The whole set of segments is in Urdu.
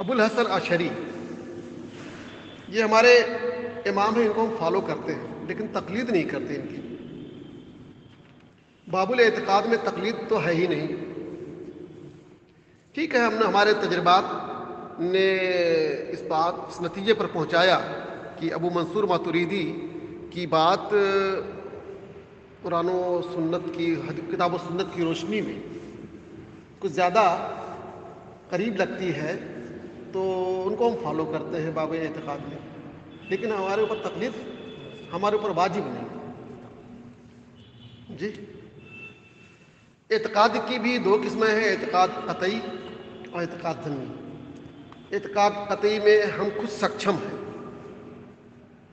ابو الحسن اشعری یہ ہمارے امام ہیں، ان کو ہم فالو کرتے ہیں لیکن تقلید نہیں کرتے ان کی. باب الاعتقاد میں تقلید تو ہے ہی نہیں. ٹھیک ہے، ہم نے ہمارے تجربات نے اس نتیجے پر پہنچایا کہ ابو منصور ماتریدی کی بات قرآن و سنت کی کتاب و سنت کی روشنی میں کچھ زیادہ قریب لگتی ہے، تو ان کو ہم فالو کرتے ہیں باب اعتقاد میں. لیکن ہمارے اوپر تقلید ہمارے اوپر واجب نہیں. جی، اعتقاد کی بھی دو قسمیں ہیں، اعتقاد قطعی اور اعتقاد ضمنی. اعتقاد قطعی میں ہم خود سکچم ہیں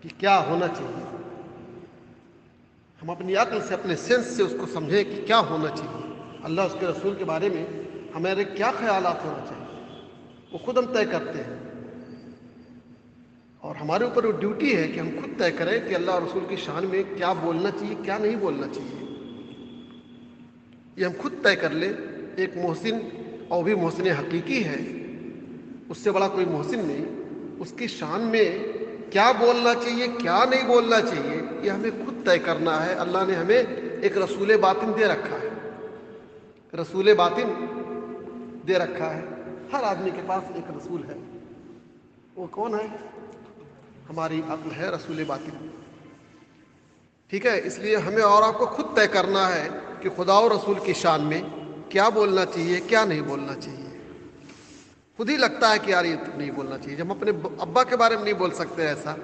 کہ کیا ہونا چاہیے، ہم اپنی عقل سے اپنے سینس سے اس کو سمجھیں کہ کیا ہونا چاہیے، اللہ اس کے رسول کے بارے میں ہمارے کیا خیالات ہونا چاہیے، وہ خود ہم طے کرتے ہیں. اور ہمارے اوپر وہ ڈیوٹی ہے کہ ہم خود طے کریں کہ اللہ اور رسول کی شان میں کیا بولنا چاہیے، کیا نہیں بولنا چاہیے. یہ ہم خود طے کر لیں. ایک محسن اور بھی محسن حقیقی ہے، اس سے بڑا کوئی محسن نہیں. اس کی شان میں کیا بولنا چاہیے، کیا نہیں بولنا چاہیے، یہ ہمیں خود طے کرنا ہے. اللہ نے ہمیں ایک رسول باطن دے رکھا ہے، رسول باطن دے رکھا ہے. ہر آدمی کے پاس ایک رسول ہے. وہ کون ہے؟ ہماری عقل ہے، رسول باطن. ٹھیک ہے، اس لیے ہمیں اور آپ کو خود طے کرنا ہے کہ خدا اور رسول کی شان میں کیا بولنا چاہیے، کیا نہیں بولنا چاہیے. خود ہی لگتا ہے کہ یار یہ نہیں بولنا چاہیے. جب ہم اپنے ابا کے بارے میں نہیں بول سکتے ایسا،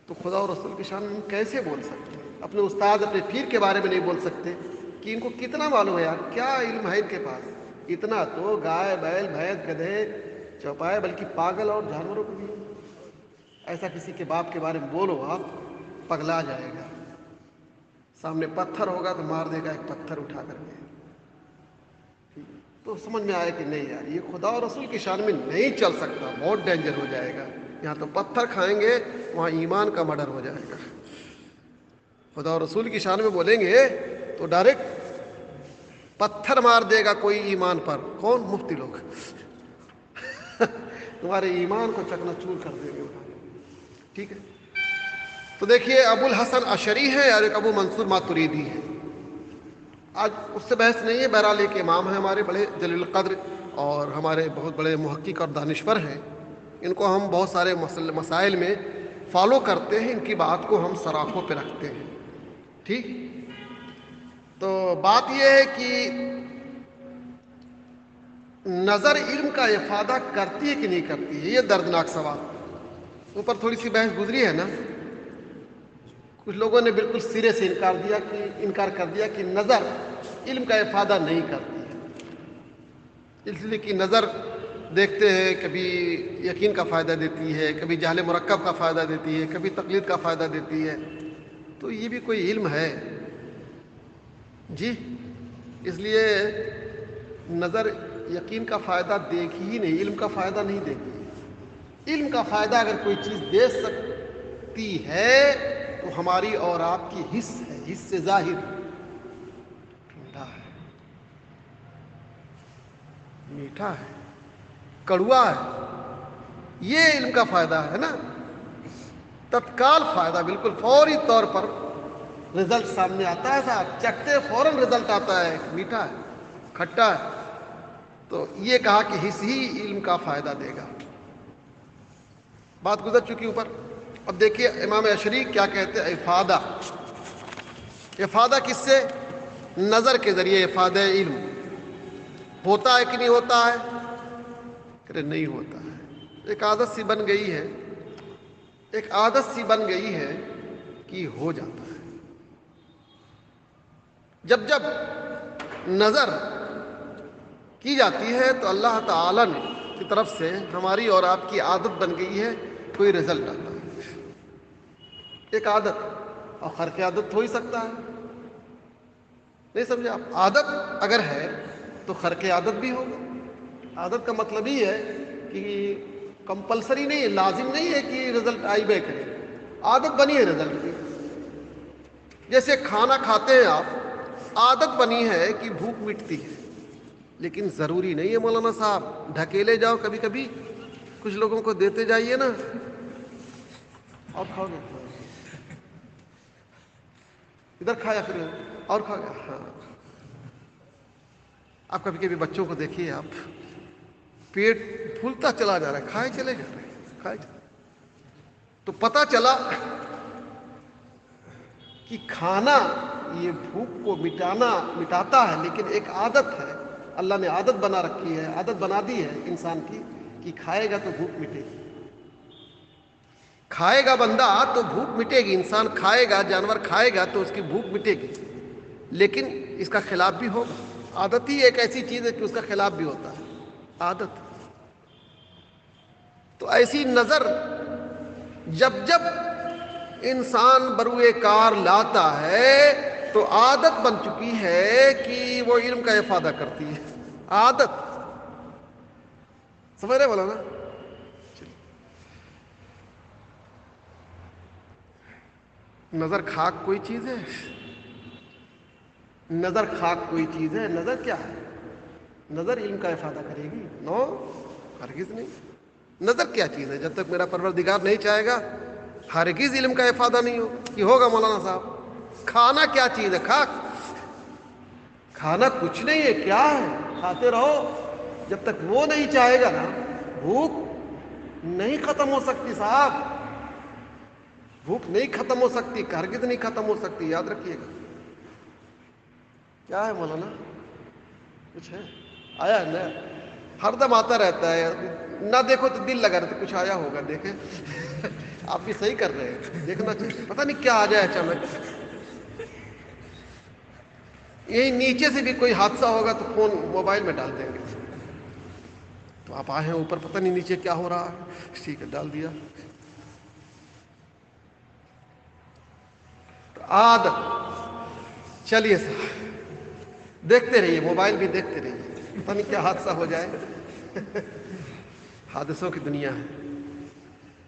تو خدا اور رسول کی شان میں ہم کیسے بول سکتے ہیں؟ اپنے استاد اپنے پیر کے بارے میں نہیں بول سکتے کہ ان کو کتنا معلوم ہے یار، کیا علم ہے ان کے پاس. اتنا تو گائے بیل بھینس گدھے چوپائے بلکہ پاگل اور جانوروں کو بھی. ایسا کسی کے باپ کے بارے میں بولو آپ، پگلا جائے گا. سامنے پتھر ہوگا تو مار دے گا ایک پتھر اٹھا کر کے. تو سمجھ میں آیا کہ نہیں یار، یہ خدا اور رسول کی شان میں نہیں چل سکتا، بہت ڈینجر ہو جائے گا. یہاں تو پتھر کھائیں گے، وہاں ایمان کا مرڈر ہو جائے گا. خدا اور رسول کی شان میں بولیں گے تو ڈائریکٹ پتھر مار دے گا کوئی ایمان پر. کون؟ مفتی لوگ. تمہارے ایمان کو چکنا چور کر دیں گے. ٹھیک ہے، تو دیکھیے ابو الحسن اشعری ہے اور ایک ابو منصور ماتریدی ہے. آج اس سے بحث نہیں ہے. بہرحال ایک امام ہیں ہمارے بڑے جلیل القدر اور ہمارے بہت بڑے محقق اور دانشور ہیں. ان کو ہم بہت سارے مسائل میں فالو کرتے ہیں، ان کی بات کو ہم سراخوں پہ رکھتے ہیں. ٹھیک، تو بات یہ ہے کہ نظر علم کا افادہ کرتی ہے کہ نہیں کرتی ہے؟ یہ دردناک سوال. اوپر تھوڑی سی بحث گزری ہے نا. کچھ لوگوں نے بالکل سرے سے انکار کر دیا کہ نظر علم کا افادہ نہیں کرتی ہے. اس لیے کہ نظر دیکھتے ہیں، کبھی یقین کا فائدہ دیتی ہے، کبھی جہل مرکب کا فائدہ دیتی ہے، کبھی تقلید کا فائدہ دیتی ہے. تو یہ بھی کوئی علم ہے؟ جی، اس لیے نظر یقین کا فائدہ دے گی ہی نہیں، علم کا فائدہ نہیں دے گی. علم کا فائدہ اگر کوئی چیز دے سکتی ہے تو ہماری اور آپ کی حس ہے، حس سے ظاہر. ٹھنڈا ہے، میٹھا ہے، کڑوا ہے، یہ علم کا فائدہ ہے نا. تتکال فائدہ، بالکل فوری طور پر رزلٹ سامنے آتا ہے. صاحب چکھتے فوراً رزلٹ آتا ہے، میٹھا ہے، کھٹا ہے. تو یہ کہا کہ حس ہی علم کا فائدہ دے گا. بات گزر چکی اوپر. اب دیکھیے امام اشعری کیا کہتے ہیں. افادہ، افادہ کس سے؟ نظر کے ذریعے افادہ علم ہوتا ہے کہ نہیں ہوتا ہے؟ کہ نہیں ہوتا ہے. ایک عادت سی بن گئی ہے، ایک عادت سی بن گئی ہے کہ ہو جاتا ہے. جب جب نظر کی جاتی ہے تو اللہ تعالی کی طرف سے ہماری اور آپ کی عادت بن گئی ہے، کوئی رزلٹ آتا ہے. ایک عادت، اور خرق عادت ہو ہی سکتا ہے. نہیں سمجھے آپ؟ عادت اگر ہے تو خرق عادت بھی ہوگا. عادت کا مطلب ہی ہے کہ کمپلسری نہیں ہے، لازم نہیں ہے کہ رزلٹ آئی بے کرے. عادت بنی ہے رزلٹ کی. جیسے کھانا کھاتے ہیں آپ، عادت بنی ہے کہ بھوک مٹتی ہے، لیکن ضروری نہیں ہے مولانا صاحب ڈھکیلے جاؤ کبھی کبھی کچھ لوگوں کو دیتے جائیے نا، اور کھاؤ گے، ادھر کھایا پھر اور کھا گیا. ہاں، آپ کبھی کبھی بچوں کو دیکھیے، آپ پیٹ پھولتا چلا جا رہا ہے، کھائے چلے جا رہے ہیں، کھائے چلے. تو پتہ چلا کہ کھانا یہ بھوک کو مٹاتا ہے، لیکن ایک عادت ہے، اللہ نے عادت بنا رکھی ہے، عادت بنا دی ہے انسان کی کہ کھائے گا تو بھوک مٹے گی. کھائے گا بندہ تو بھوک مٹے گی، انسان کھائے گا، جانور کھائے گا تو اس کی بھوک مٹے گی، لیکن اس کا خلاف بھی ہوگا. عادت ہی ایک ایسی چیز ہے کہ اس کا خلاف بھی ہوتا ہے، عادت. تو ایسی نظر جب جب انسان بروئے کار لاتا ہے تو عادت بن چکی ہے کہ وہ علم کا افادہ کرتی ہے. عادت، سمجھ رہے بولا نا. نظر خاک کوئی چیز ہے؟ نظر خاک کوئی چیز ہے؟ نظر کیا ہے؟ نظر علم کا افادہ کرے گی؟ نو، ہرگز نہیں. نظر کیا چیز ہے؟ جب تک میرا پروردگار نہیں چاہے گا ہرگز علم کا افادہ نہیں ہوگا. یہ ہوگا مولانا صاحب. کھانا کیا چیز ہے؟ کھانا کچھ نہیں ہے. کیا ہے؟ کھاتے رہو جب تک وہ نہیں چاہے گا نا. بھوک نہیں ختم ہو سکتی صاحب، بھوک نہیں ختم ہو سکتی، ہرگز نہیں ختم ہو سکتی، یاد رکھیے گا. کیا ہے مولانا؟ کچھ ہے؟ آیا نا؟ ہر دم آتا رہتا ہے، نہ دیکھو تو دل لگا رہتا، کچھ آیا ہوگا. دیکھیں آپ بھی صحیح کر رہے ہیں، دیکھنا چاہیے، پتہ نہیں کیا آ جائے اچانک. یہی نیچے سے بھی کوئی حادثہ ہوگا تو فون موبائل میں ڈال دیں گے. تو آپ آئے ہیں اوپر، پتہ نہیں نیچے کیا ہو رہا ہے، ٹھیک ہے ڈال دیا. تو عادت. چلیے صاحب، دیکھتے رہیے، موبائل بھی دیکھتے رہیے، پتہ نہیں کیا حادثہ ہو جائے. حادثوں کی دنیا ہے.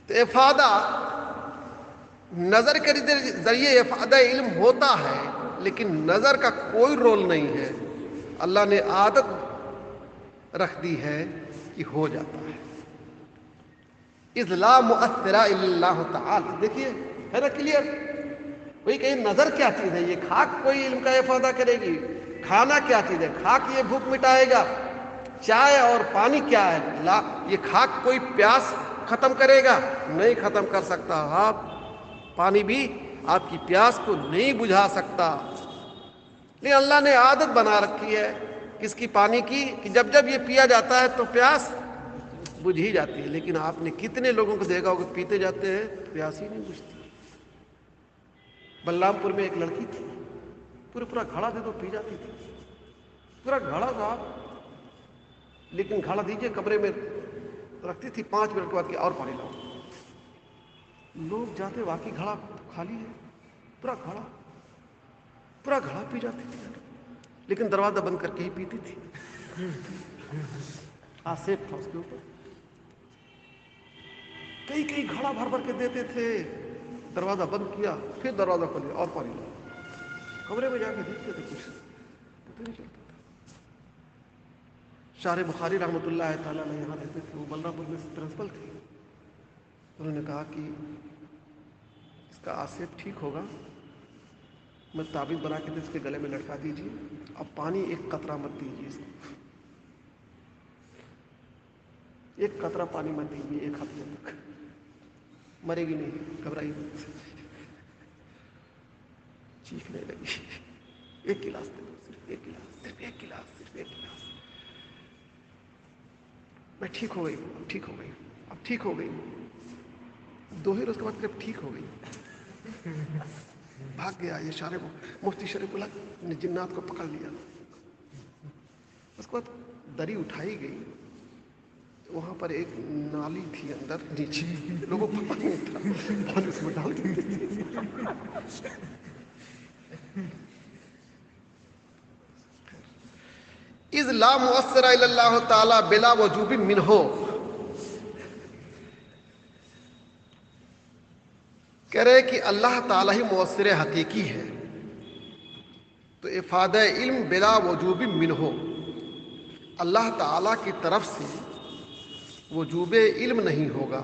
تو افادہ، نظر کے ذریعے افادہ علم ہوتا ہے، لیکن نظر کا کوئی رول نہیں ہے. اللہ نے عادت رکھ دی ہے کہ ہو جاتا ہے. اذ لا مؤثر الا اللہ تعالی. دیکھیے ہے نا کلیئر. وہی کہیں نظر کیا چیز ہے؟ یہ خاک کوئی علم کا افادہ کرے گی. کھانا کیا چیز ہے؟ خاک یہ بھوک مٹائے گا. چائے اور پانی کیا ہے؟ یہ خاک کوئی پیاس ختم کرے گا؟ نہیں ختم کر سکتا. آپ پانی بھی آپ کی پیاس کو نہیں بجھا سکتا. لیکن اللہ نے عادت بنا رکھی ہے کس کی؟ پانی کی، کہ جب جب یہ پیا جاتا ہے تو پیاس بجھ ہی جاتی ہے. لیکن آپ نے کتنے لوگوں کو دیکھا ہوگا پیتے جاتے ہیں پیاس ہی نہیں بجھتی. بلرام پور میں ایک لڑکی تھی، پورا گھڑا دے دو پی جاتی تھی، پورا گھڑا تھا. لیکن گھڑا دیجیے کمرے میں رکھتی تھی، 5 منٹ کے بعد کہ اور پانی لاؤ. لوگ جاتے واقعی گھڑا خالی ہے، پورا گھڑا پی جاتی تھی، لیکن دروازہ بند کر کے ہی پیتی تھی. آصف تھا اس کے اوپر. کئی گھڑا بھر کے دیتے تھے، دروازہ بند کیا، پھر دروازہ کھولیا اور پانی لاؤ. کمرے میں جا کے دیکھتے تھے، کچھ پتہ نہیں چلتا تھا. شارع بخاری رحمۃ اللہ تعالیٰ نے یہاں رہتے تھے، وہ بلرام پور میں پرنسپل تھے. انہوں نے کہا کہ اس کا آصف ٹھیک ہوگا، میں تعویذ بنا کے اس کے گلے میں لٹکا دیجیے، اب پانی ایک قطرہ مت دیجیے اس کو، ایک قطرہ پانی مت دیجیے 1 ہفتے تک. مرے گی نہیں، گھبرائی مت. چیخنے لگی، 1 گلاس دے دو، صرف 1 گلاس، صرف 1 گلاس، صرف 1 گلاس. میں ٹھیک ہو گئی ہوں، اب ٹھیک ہو گئی ہوں، اب ٹھیک ہو گئی ہوں. 2 ہی روز کے بعد پھر ٹھیک ہو گئی. بھاگ گیا یہ شارع مفتی شریف اللہ نے جنات کو پکڑ لیا. اس کے بعد دری اٹھائی گئی، وہاں پر ایک نالی تھی اندر نیچے، لوگوں کو پانی تھا، پانی اس میں ڈال دیتے تھے. اذ لا مؤثر الا اللہ تعالی بلا وجوب منہ. کہہ رہے کہ اللہ تعالیٰ ہی مؤثر حقیقی ہے، تو افادہ علم بلا وجوب منہ، اللہ تعالیٰ کی طرف سے وجوب علم نہیں ہوگا.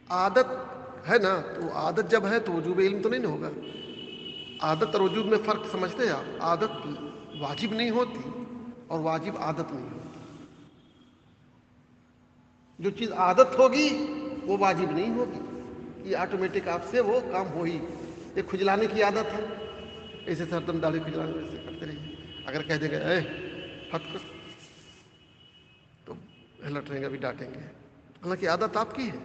عادت ہے نا، تو عادت جب ہے تو وجوب علم تو نہیں ہوگا. عادت اور وجوب میں فرق سمجھتے ہیں آپ؟ عادت واجب نہیں ہوتی اور واجب عادت نہیں ہوتی. جو چیز عادت ہوگی وہ واجب نہیں ہوگی، یہ آٹومیٹک آپ سے وہ کام ہو ہی. ایک کھجلانے کی عادت ہے، ایسے سے ہردم داڑھی کھجلانے ویسے کرتے رہیے. اگر کہہ دیں گے اے ہٹ کر تو لٹیں گے، بھی ڈانٹیں گے. حالانکہ عادت آپ کی ہے،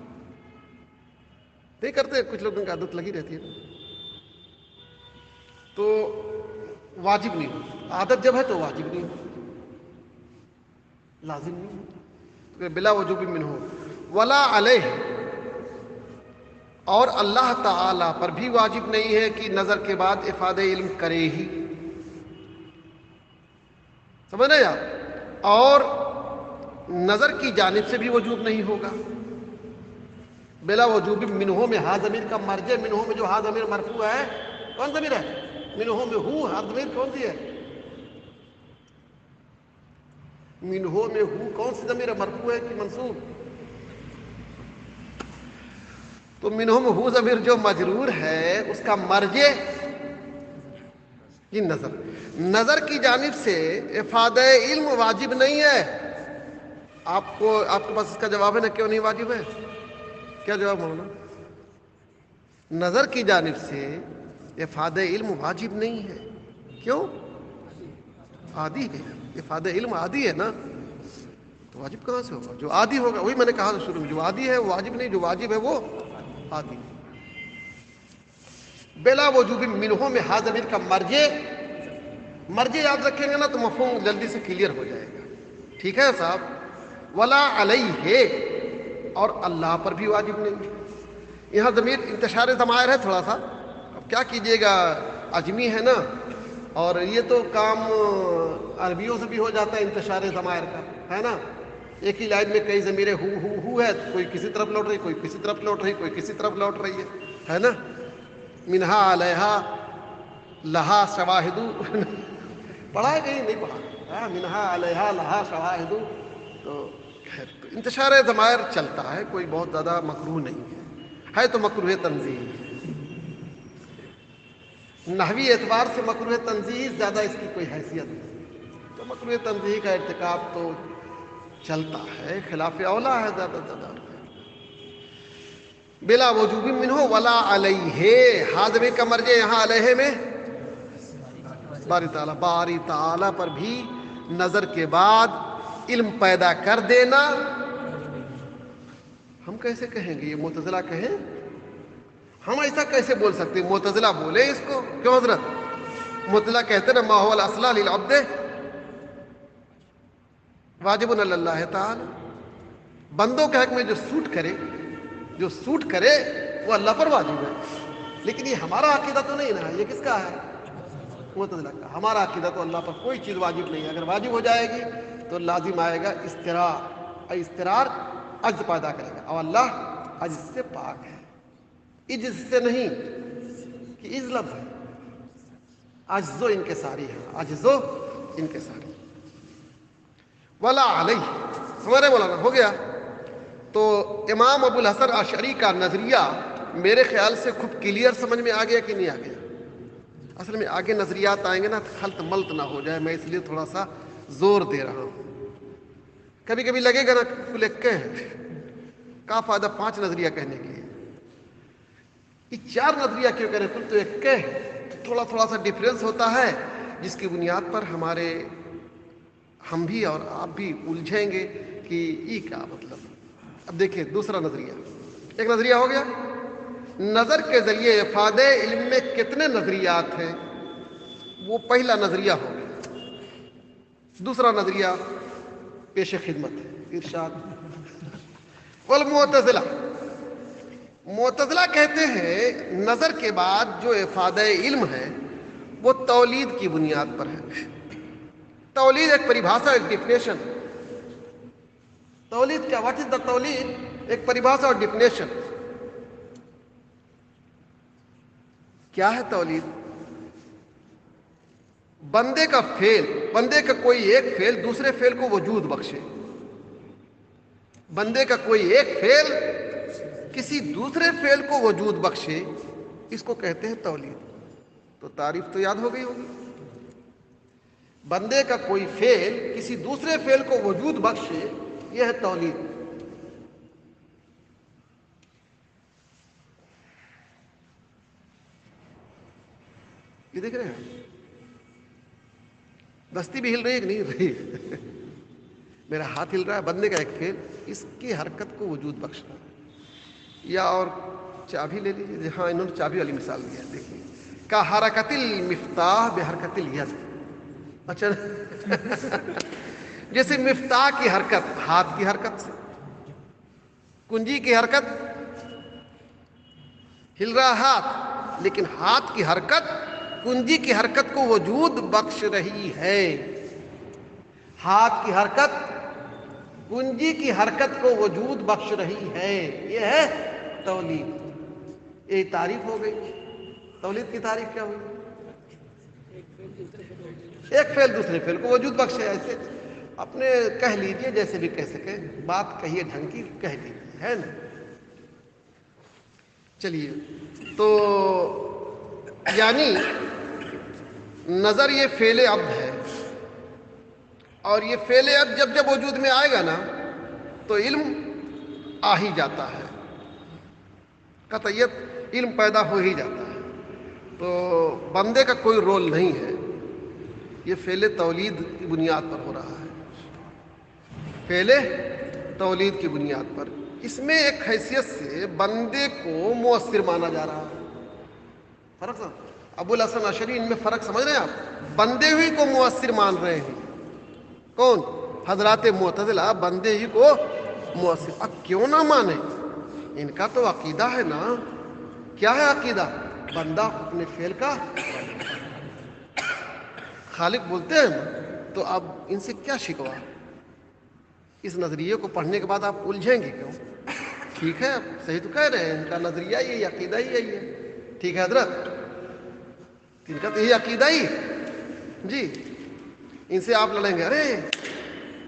نہیں کرتے. کچھ لوگوں کی عادت لگی رہتی ہے تو واجب نہیں ہوتی. عادت جب ہے تو واجب نہیں ہوتی، لازم نہیں ہوتی. بلا وجوب منہ ولا علیہ، اور اللہ تعالی پر بھی واجب نہیں ہے کہ نظر کے بعد افادہ علم کرے ہی. سمجھ رہے آپ؟ اور نظر کی جانب سے بھی وجوب نہیں ہوگا. بلا وجوب منہ میں ہا ضمیر کا مرجع، منہ میں جو ہا ضمیر مرفوع ہے کون ضمیر ہے؟ منہ میں ہو. ہا ضمیر کون سی ہے؟ منہ میں ہو کون سی ضمیر ہے؟ مرفوع ہے کہ منصوب؟ تو منہ میں ہو ضمیر جو مجرور ہے اس کا مرجع یہ نظر. نظر کی جانب سے افادہ علم واجب نہیں ہے. آپ کے پاس اس کا جواب ہے نا، کیوں نہیں واجب ہے؟ کیا جواب مولانا؟ نظر کی جانب سے افادہ علم واجب نہیں ہے. کیوں؟ عادی ہے. افادہ علم عادی ہے نا، تو واجب کہاں سے ہوگا؟ جو عادی ہوگا، وہی میں نے کہا شروع میں، جو عادی ہے وہ واجب نہیں، جو واجب ہے وہ عادی. بلا وجوب منہ میں ہا ضمیر کا مرجع یاد رکھیں گے نا تو مفہوم جلدی سے کلیئر ہو جائے گا. ٹھیک ہے صاحب؟ ولا علیہ، اور اللہ پر بھی واجب نہیں. یہاں ضمیر انتشار ضمائر ہے تھوڑا سا. اب کیا کیجئے گا، اجمی ہے نا، اور یہ تو کام عربیوں سے بھی ہو جاتا ہے انتشار ضمائر کا، ہے نا. ایک ہی لائن میں کئی ضمیریں ہو ہے، کوئی کسی طرف لوٹ رہی، کوئی کسی طرف لوٹ رہی، کوئی کسی طرف لوٹ رہی ہے نا. منہا علیہا لہا شواہدو پڑھا ہے کہیں؟ نہیں پڑھا. منہا علیہا لہا شواہدو. تو خیر، تو انتشار ضمائر چلتا ہے، کوئی بہت زیادہ مکروہ نہیں ہے تو مکروہ تنزیہ. نحوی اعتبار سے مکروہ تنزیہ زیادہ اس کی کوئی حیثیت نہیں، تو مکروہ تنزیہ کا ارتکاب تو چلتا ہے، خلاف اولا ہے زیادہ سے زیادہ. بلا وجوب منہ ولا علیہ، ہا ضمیر کا مرجع یہاں علیہ میں باری تعالی پر بھی نظر کے بعد علم پیدا کر دینا. ہم کیسے کہیں گے؟ یہ معتزلہ کہیں؟ ہم ایسا کیسے بول سکتے ہیں؟ معتزلہ بولے اس کو کیوں حضرت؟ معتزلہ کہتے ہیں ما هو الاصل للعبد واجب علی اللہ تعالی. بندوں کے حق میں جو سوٹ کرے وہ اللہ پر واجب ہے. لیکن یہ ہمارا عقیدہ تو نہیں نا، یہ کس کا ہے؟ معتزلہ کا. ہمارا عقیدہ تو اللہ پر کوئی چیز واجب نہیں ہے. اگر واجب ہو جائے گی تو لازم آئے گا استرار عجز پیدا کرے گا، اور اللہ عجز سے پاک ہے. عجز سے نہیں کہ عجز لفظ ہے، عجز و انکساری ہے، عجز و انکساری. ولا علیہ، ہمارے مولانا ہو گیا. تو امام ابو الحسن اشعری کا نظریہ میرے خیال سے خوب کلیئر سمجھ میں آ گیا کہ نہیں آ گیا؟ اصل میں آگے نظریات آئیں گے نا تو خلط ملط نہ ہو جائے، میں اس لیے تھوڑا سا زور دے رہا ہوں. کبھی کبھی لگے گا نا کل ایک کا فائدہ 5 نظریہ کہنے کے لیے، یہ 4 نظریہ کیوں کہہ رہے؟ کل تو ایک تھوڑا سا ڈفرینس ہوتا ہے جس کی بنیاد پر ہم بھی اور آپ بھی الجھیں گے کہ یہ کیا مطلب. اب دیکھیں دوسرا نظریہ، ایک نظریہ ہو گیا. نظر کے ذریعے افادہ علم میں کتنے نظریات ہیں؟ وہ پہلا نظریہ ہو گیا. دوسرا نظریہ پیش خدمت ہے، ارشاد. والمعتزلہ، معتزلہ کہتے ہیں نظر کے بعد جو افادہ علم ہے وہ تولید کی بنیاد پر ہے. تولید ایک پریبھاشا، ایک ڈیفینیشن. تولید کیا؟ واٹ از دا تولید؟ ایک پریبھاشا اور ڈیفینیشن. کیا ہے تولید؟ بندے کا کوئی ایک فعل دوسرے فعل کو وجود بخشے. بندے کا کوئی ایک فعل کسی دوسرے فعل کو وجود بخشے، اس کو کہتے ہیں تولید۔ تو تعریف تو یاد ہو گئی ہوگی، بندے کا کوئی فعل کسی دوسرے فعل کو وجود بخشے، یہ ہے تولید۔ یہ دیکھ رہے ہیں، دستی بھی ہل رہی ہے کہ نہیں ہل رہی؟ میرا ہاتھ ہل رہا ہے، بندے کا ایک فعل اس کی حرکت کو وجود بخش رہا ہے۔ یا اور چابی لے لیجیے، ہاں انہوں نے چابی والی مثال دی ہے، دیکھیے کا حرکت المفتاح بحرکت الید۔ اچھا جیسے مفتاح کی حرکت ہاتھ کی حرکت سے، کنجی کی حرکت ہل رہا ہاتھ، لیکن ہاتھ کی حرکت کنجی کی حرکت کو وجود بخش رہی ہے۔ ہاتھ کی حرکت کنجی کی حرکت کو وجود بخش رہی ہے، یہ ہے تولید۔ یہ تعریف ہو گئی۔ تولید کی تعریف کیا ہوئی؟ ایک فعل دوسرے فعل کو وجود بخشے، ایسے اپنے کہہ لیجئے، جیسے بھی کہہ سکے، بات کہیے ڈھنگ کی کہہ لیجیے، ہے نا؟ چلیے، تو یعنی نظر یہ فعل عبد ہے، اور یہ فعل عبد جب جب وجود میں آئے گا نا تو علم آ ہی جاتا ہے، قطعیت علم پیدا ہو ہی جاتا ہے۔ تو بندے کا کوئی رول نہیں ہے، یہ فعل تولید کی بنیاد پر ہو رہا ہے، فعل تولید کی بنیاد پر۔ اس میں ایک حیثیت سے بندے کو مؤثر مانا جا رہا ہے۔ فرق سمجھ؟ ابو الحسن اشعری، ان میں فرق سمجھ رہے ہیں آپ؟ بندے ہی کو مؤثر مان رہے ہیں، کون؟ حضرات معتزلہ بندے ہی کو مؤثر۔ اب کیوں نہ مانے؟ ان کا تو عقیدہ ہے نا۔ کیا ہے عقیدہ؟ بندہ اپنے فعل کا خالق بولتے ہیں نا، تو اب ان سے کیا شکوا؟ اس نظریے کو پڑھنے کے بعد آپ الجھیں گے کیوں؟ ٹھیک ہے، صحیح تو کہہ رہے ہیں، ان کا نظریہ یہ عقیدہ ہی یہی ہے۔ ٹھیک ہے حضرت، ان کا تو یہی عقیدہ ہی جی۔ ان سے آپ لڑیں گے، ارے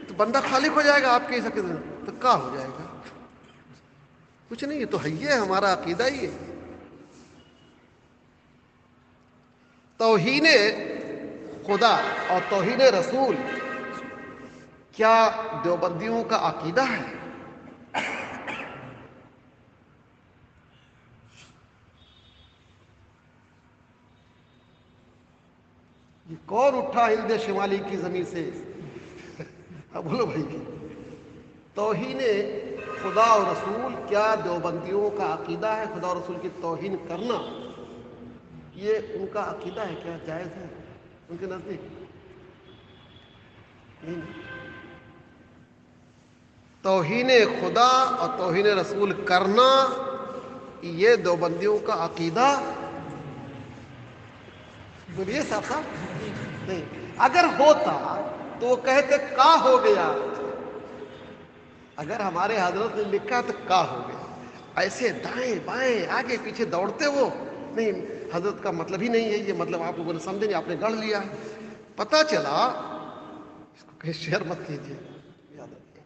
تو بندہ خالق ہو جائے گا آپ کے اس عقیدے میں، تو کیا ہو جائے گا؟ کچھ نہیں، یہ تو ہے ہی ہے، ہمارا عقیدہ ہی ہے۔ توہین خدا اور توہین رسول کیا دیوبندیوں کا عقیدہ ہے؟ یہ کون اٹھا ہند شمالی کی زمین سے؟ اب بولو بھائی، توہین خدا اور رسول کیا دیوبندیوں کا عقیدہ ہے؟ خدا اور رسول کی توہین کرنا یہ ان کا عقیدہ ہے، کیا جائز ہے ان کے نزدیک؟ نہیں۔ توہین خدا اور توہین رسول کرنا یہ دیوبندیوں کا عقیدہ بولیے صاحب صاحب؟ نہیں۔ اگر ہوتا تو وہ کہتے کا ہو گیا، اگر ہمارے حضرت نے لکھا تو کا ہو گیا، ایسے دائیں بائیں آگے پیچھے دوڑتے وہ نہیں، حضرت کا مطلب ہی نہیں ہے یہ، مطلب آپ لوگوں نے سمجھے نہیں، آپ نے گڑھ لیا۔ پتہ چلا، اس کو کہیں شیئر مت کیجیے، یاد رکھیں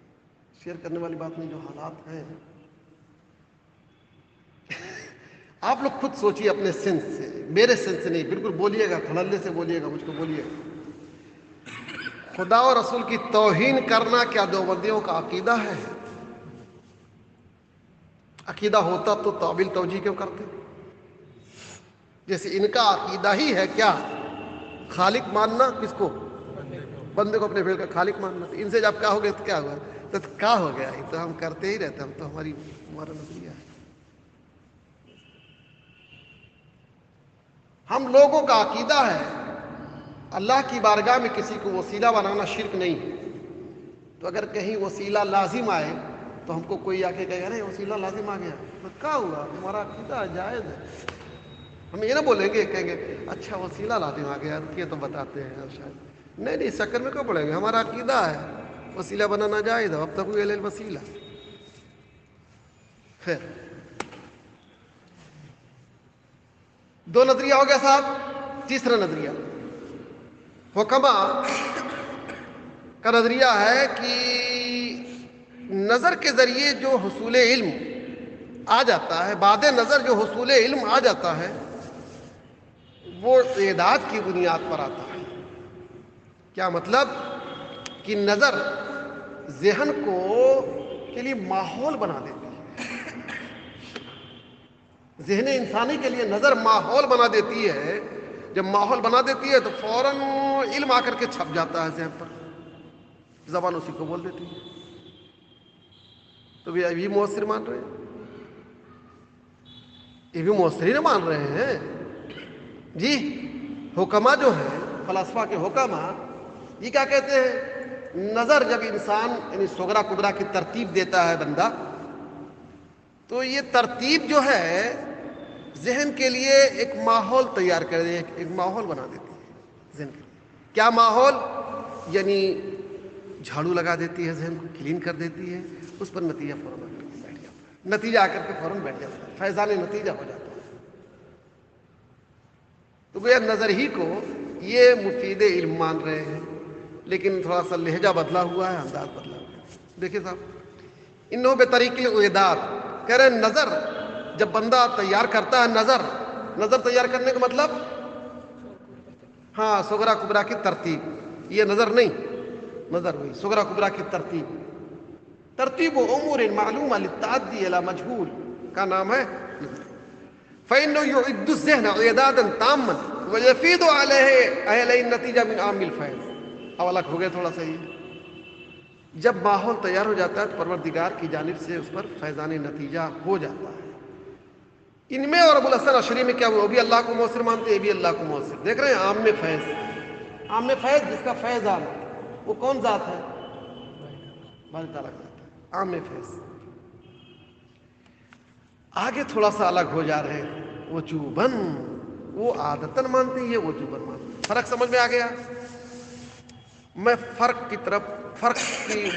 شیئر کرنے والی بات نہیں، جو حالات ہیں آپ لوگ خود سوچیے اپنے سینس سے، میرے سینس سے نہیں، بالکل بولیے گا، دھڑلے سے بولیے گا، مجھ کو بولیے گا، خدا اور رسول کی توہین کرنا کیا دیوبندیوں کا عقیدہ ہے؟ عقیدہ ہوتا تو تعبیل توجیہ کیوں کرتے؟ جیسے ان کا عقیدہ ہی ہے کیا؟ خالق ماننا، کس کو؟ بندے کو اپنے فعل کا خالق ماننا۔ تو ان سے جب کیا ہو گیا تو کیا ہوا؟ تو کیا ہو گیا؟ یہ تو ہم کرتے ہی رہتے، ہم تو ہمارا نظریہ ہے۔ ہم لوگوں کا عقیدہ ہے اللہ کی بارگاہ میں کسی کو وسیلہ بنانا شرک نہیں ہے۔ تو اگر کہیں وسیلہ لازم آئے تو ہم کو کوئی آ کے کہے گا نہیں وسیلہ لازم آ گیا، تو کیا ہوا؟ ہمارا عقیدہ جائز ہے۔ ہم یہ نہ بولیں گے، کہیں گے اچھا وسیلہ لازم آ گیا، رکیے تو بتاتے ہیں شاید۔ نہیں نہیں، شکر میں کیوں پڑیں گے؟ ہمارا عقیدہ ہے وسیلہ بنانا جائز ہے، اب تک ہوئے وسیلہ۔ خیر، دو نظریہ ہو گیا صاحب۔ تیسرا نظریہ حکما کا نظریہ ہے کہ نظر کے ذریعے جو حصول علم آ جاتا ہے، بعد نظر جو حصول علم آ جاتا ہے، وہ اعداد کی بنیاد پر آتا ہے۔ کیا مطلب؟ کہ نظر ذہن کو کے لیے ماحول بنا دیتی ہے، ذہن انسانی کے لیے نظر ماحول بنا دیتی ہے۔ جب ماحول بنا دیتی ہے تو فوراً علم آ کر کے چھپ جاتا ہے ذہن پر، زبان اسی کو بول دیتی ہے۔ تو بھی ابھی مؤثر مان رہے ہیں، یہ بھی مؤثر ہی نہ مان رہے ہیں جی۔ حکما جو ہیں، فلاسفہ کے حکما، یہ کیا کہتے ہیں؟ نظر جب انسان یعنی صغرا کبرا کی ترتیب دیتا ہے بندہ، تو یہ ترتیب جو ہے ذہن کے لیے ایک ماحول تیار کر دے، ایک ماحول بنا دیتی ہے ذہن کے لیے۔ کیا ماحول؟ یعنی جھاڑو لگا دیتی ہے، ذہن کو کلین کر دیتی ہے، اس پر نتیجہ فوراً آ کر کے بیٹھ جاتا ہے، نتیجہ آ کر کے فوراً بیٹھ جاتا ہے، فیضان نتیجہ ہو جاتا ہے۔ تو گویا نظر ہی کو یہ مفید علم مان رہے ہیں، لیکن تھوڑا سا لہجہ بدلا ہوا ہے، انداز بدلا ہوا ہے۔ دیکھیں صاحب، انہوں بے طریقے اعداد کہہ رہے ہیں نظر جب بندہ تیار کرتا ہے، نظر تیار کرنے کا مطلب ہاں صغرا کبرا کی ترتیب، یہ نظر نہیں، نظر ہوئی صغرا کبرا کی ترتیب و امور معلومہ للتعدی الى مجہول کا نام ہے نظر۔ فإنه يعد الذهن اعدادا تاما ويفيض عليه اهل النتيجہ من عام الفیض۔ اب الگ ہو گئے تھوڑا سا یہ، جب ماحول تیار ہو جاتا ہے تو پروردگار کی جانب سے اس پر فیضان نتیجہ ہو جاتا ہے۔ ان میں اور ابو الحسن اشعری میں کیا وہ بھی اللہ کو مؤثر مانتے ہیں، یہ بھی اللہ کو مؤثر۔ دیکھ رہے ہیں عام میں فیض، عام میں فیض جس کا فیض عام، وہ کون ذات ہے؟ باری تعالیٰ کا ذات ہے، عام میں فیض۔ آگے تھوڑا سا الگ ہو جا رہے ہیں، وجوباً، وہ عادتاً مانتے ہیں، یہ وجوباً مانتے ہیں۔ فرق سمجھ میں آ گیا؟ میں فرق کی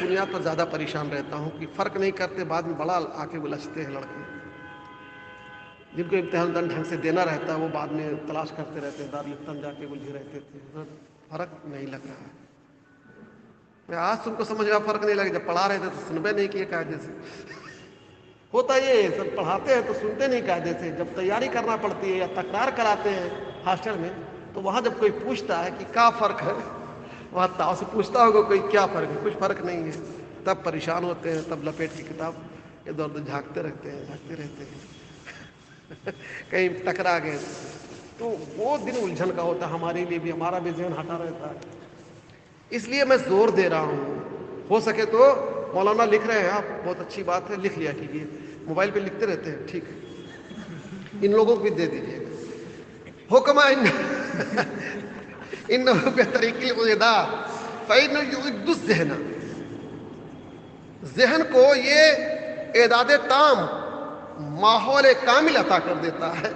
بنیاد پر زیادہ پریشان رہتا ہوں کہ فرق نہیں کرتے، بعد میں بڑا آ کے الجھتے ہیں لڑکے، جن کو امتحان ڈھنگ سے دینا رہتا ہے وہ بعد میں تلاش کرتے رہتے ہیں، دارالفتن جا کے الجھے رہتے تھے، فرق نہیں لگ رہا ہے۔ میں آج تم کو سمجھ رہا فرق نہیں لگا، جب پڑھا رہے تھے تو سنبے نہیں کیے قاعدے سے۔ ہوتا یہ سب پڑھاتے ہیں تو سنتے نہیں قاعدے سے، جب تیاری کرنا پڑتی ہے یا تکرار کراتے ہیں ہاسٹل میں، تو وہاں جب کوئی پوچھتا ہے کہ کیا فرق ہے، وہاں تاؤ سے پوچھتا ہوگا کوئی کیا فرق ہے، کچھ فرق نہیں ہے، تب پریشان ہوتے ہیں، تب لپیٹ کی کتاب ادھر ادھر جھانکتے رہتے ہیں کہیں ٹکرا گئے تو وہ دن الجھن کا ہوتا ہے، ہمارے لیے بھی، ہمارا بھی ذہن ہٹا رہتا ہے۔ اس لیے میں زور دے رہا ہوں، ہو سکے تو مولانا لکھ رہے ہیں آپ، بہت اچھی بات ہے، لکھ لیا کیجیے، موبائل پہ لکھتے رہتے ہیں، ٹھیک ہے، ان لوگوں کو بھی دے دیجیے گا۔ حکمہ ان بطریق الاعداد فإنه يعد الذہن، ذہن کو یہ اعداد تام، ماحول کامل عطا کر دیتا ہے،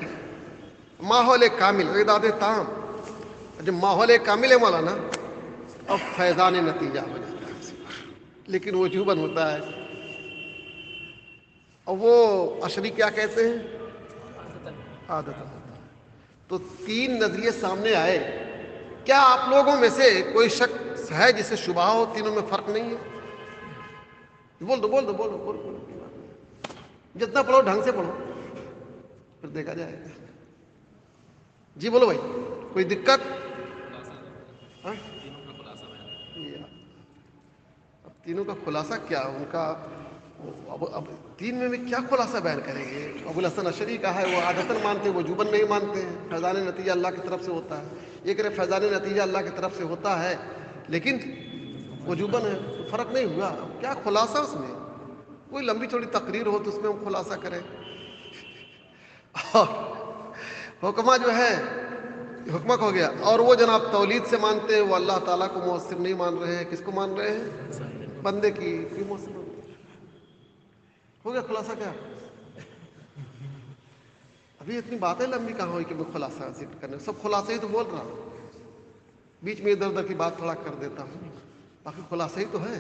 ماحول کامل، اعداد تام۔ جب ماحول کامل ہے مولانا، اب فیضان نتیجہ ہو جاتا ہے، لیکن وجوباً ہوتا ہے۔ اور وہ اشعری کیا کہتے ہیں؟ عادت ہوتا ہے۔ تو تین نظریے سامنے آئے، کیا آپ لوگوں میں سے کوئی شخص ہے جسے شبہ ہو تینوں میں فرق نہیں ہے؟ بول دو، جتنا پڑھو ڈھنگ سے پڑھو، پھر دیکھا جائے گا۔ جی بولو بھائی، کوئی دقت؟ اب تینوں کا خلاصہ کیا ان کا؟ اب تین میں کیا خلاصہ بیان کریں گے؟ ابو الحسن اشعری کا ہے وہ عادتاً مانتے ہیں، وجوباً نہیں مانتے ہیں، فیضان نتیجہ اللہ کی طرف سے ہوتا ہے۔ یہ کہ فیضان نتیجہ اللہ کی طرف سے ہوتا ہے لیکن وجوباً ہے، تو فرق نہیں ہوا۔ اب کیا خلاصہ اس میں؟ کوئی لمبی چوڑی تقریر ہو تو اس میں ہم خلاصہ کریں۔ اور حکمہ جو ہے، حکمہ ہو گیا، اور وہ جناب تولید سے مانتے ہیں، وہ اللہ تعالیٰ کو مؤثر نہیں مان رہے ہیں، کس کو مان رہے ہیں؟ بندے کی مؤثر مان رہے ہیں۔ ہو گیا خلاصہ کیا؟ ابھی اتنی باتیں لمبی کہاں ہوئی کہ میں خلاصہ ذکر کرنے، سب خلاصہ ہی تو بول رہا ہوں، بیچ میں ادھر ادھر کی بات تھوڑا کر دیتا ہوں، باقی خلاصہ ہی تو ہے۔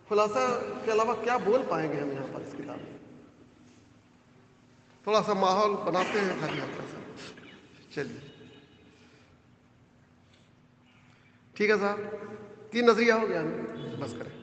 خلاصہ کے علاوہ کیا بول پائیں گے ہم یہاں پر اس کتاب میں؟ تھوڑا سا ماحول بناتے ہیں خالی ہلکا سا۔ چلیے ٹھیک ہے صاحب، تین نظریہ ہو گیا، بس کریں۔